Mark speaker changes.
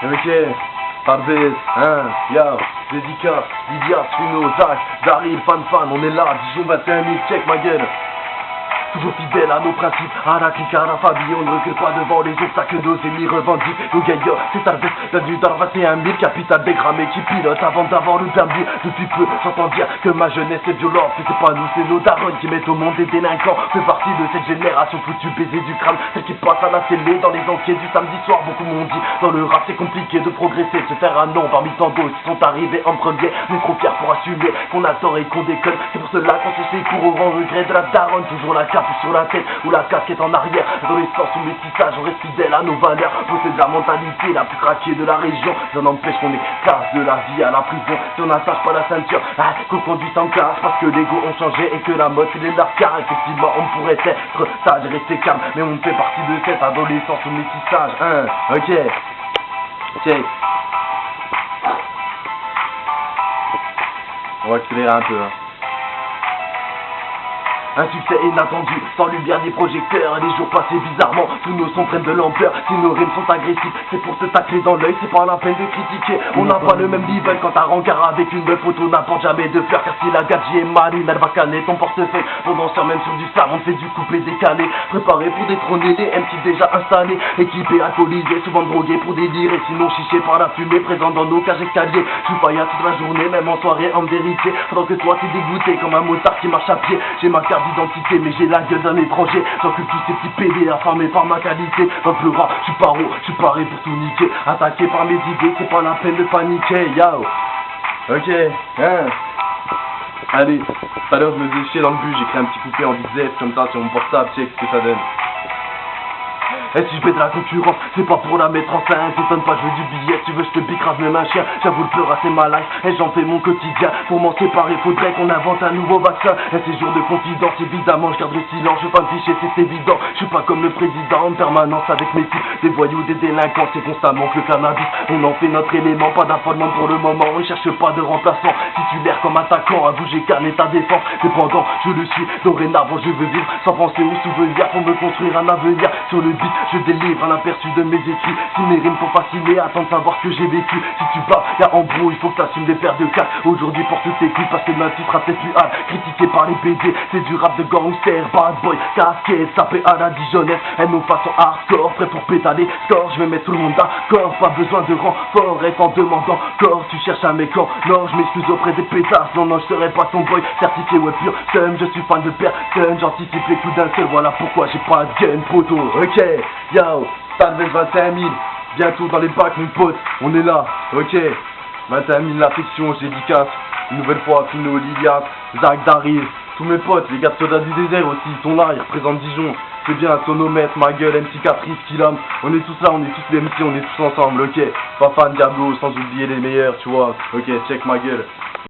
Speaker 1: Ok, Parbès, hein, ya, dédicace, Lydia, Fino, Zach, Daryl, Fan, on est là, Dijon 21 000, check ma gueule. Toujours fidèle à nos principes, à la clique, à la famille, on ne recule pas devant les obstacles, nos ennemis revendiquent, nos gaillons, c'est Tarbès, bienvenue dans la 21 000, capitale dégrammée qui pilote avant d'avoir le permis. Depuis peu, j'entends dire que ma jeunesse est violente, mais c'est pas nous, c'est nos darons qui mettent au monde des délinquants. Fait partie de cette génération foutue baiser du crâne, celle qui passe à la télé dans les enquêtes du samedi soir. Beaucoup m'ont dit, dans le rap c'est compliqué de progresser, de se faire un nom parmi tant d'autres qui sont arrivés en premier. On est trop fiers pour assumer qu'on a tort et qu'on déconne, c'est pour cela qu'on se fait court au grand regret de la daronne. Toujours la cape sur la tête ou la casquette en arrière, adolescence ou métissage, on reste fidèle à nos valeurs, possède la mentalité la plus craquée de la région. Ça n'empêche qu'on est classe de la vie à la prison, si on n'attache pas la ceinture, qu'on conduit en classe, parce que l'ego ont changé et que la mode c'est les lascars. Effectivement on pourrait être sage et rester calme, mais on fait partie de cette adolescence ou métissage, hein, ok, on va accélérer un peu, hein. Un succès inattendu, sans lumière ni projecteur, les jours passés bizarrement, tous nos sons prennent de l'ampleur. Si nos rimes sont agressives, c'est pour te tacler dans l'œil, c'est pas la peine de critiquer. On n'a pas le même niveau quand t'as rencard avec une belle photo, n'apporte jamais de fleurs. Car si la gadget est marine, elle va canner ton portefeuille. Pendant ce temps même sur du sable, on fait du couplet décalé, préparé pour détrôner des MC déjà installés, équipés, alcoolisés, souvent drogués pour délirer, sinon chichés par la fumée, présents dans nos cages escaliers. Je suis pas là toute la journée, même en soirée, en vérité, pendant que toi t'es dégoûté comme un motard qui marche à pied. J'ai ma carte d'identité, mais j'ai la gueule d'un étranger. J'occupe tous ces petits PD affamés par ma qualité. Dans le rap, je suis paro, je suis paré pour tout niquer. Attaqué par mes idées, c'est pas la peine de paniquer. Yo, ok, hein. Allez, tout à l'heure je me faisais chier dans le bus, j'ai créé un petit couplet en disette comme ça sur mon portable, check ce que ça donne. Et si je fais de la concurrence, c'est pas pour la mettre en scène. T'étonne pas, je veux du billet, tu veux je te bicrave même un chien. J'avoue le pleurer c'est ma life, et j'en fais mon quotidien. Pour m'en séparer, faudrait qu'on invente un nouveau vaccin. Et ces jours de confidence, évidemment, je garde le silence. Je veux pas me ficher, c'est évident. Je suis pas comme le président en permanence avec mes types. Des voyous, des délinquants, c'est constamment que le cannabis. On en fait notre élément, pas d'affolement pour le moment. On cherche pas de remplaçant, titulaire comme attaquant. À vous j'ai calmé ta défense, cependant je le suis. Dorénavant je veux vivre sans penser aux souvenirs pour me construire un avenir. Sur le beat je délivre un aperçu de mes écrits. Si mes rimes sont fascinées, attends de savoir ce que j'ai vécu. Si tu bats, y'a embrouille, il faut que t'assumes des paires de cacs. Aujourd'hui porte tes couilles parce que ma tu seras peut-être plus hâte. Critiqué par les BD, c'est du rap de gangster. Bad boy, casquette, sapé à la Dijonnaise. Elles nous façon hardcore, prêt pour pétaler score. Je vais mettre tout le monde d'accord, pas besoin de renfort. Reste en demandant encore, tu cherches un mec en non, je m'excuse auprès des pétasses. Non, non, je serai pas ton boy, certifié ouais pur seum. Je suis fan de personne, j'anticipe les coups d'un seul. Voilà pourquoi j'ai pas de gun, poteau. Ok, yo, Tarbès 21 000, bientôt dans les bacs mon pote, on est là, ok. 21 000 l'affection, j'ai dédicace, une nouvelle fois Fino, Lydia, Zach, Daryl, tous mes potes, les gars de Soda du désert aussi, ils sont là, ils représentent Dijon. C'est bien, Sonomètre, ma gueule, MC Caprice, Killam, on est tous là, on est tous les MC, on est tous ensemble, ok. Pas fan Diablo, sans oublier les meilleurs, tu vois, ok, check ma gueule.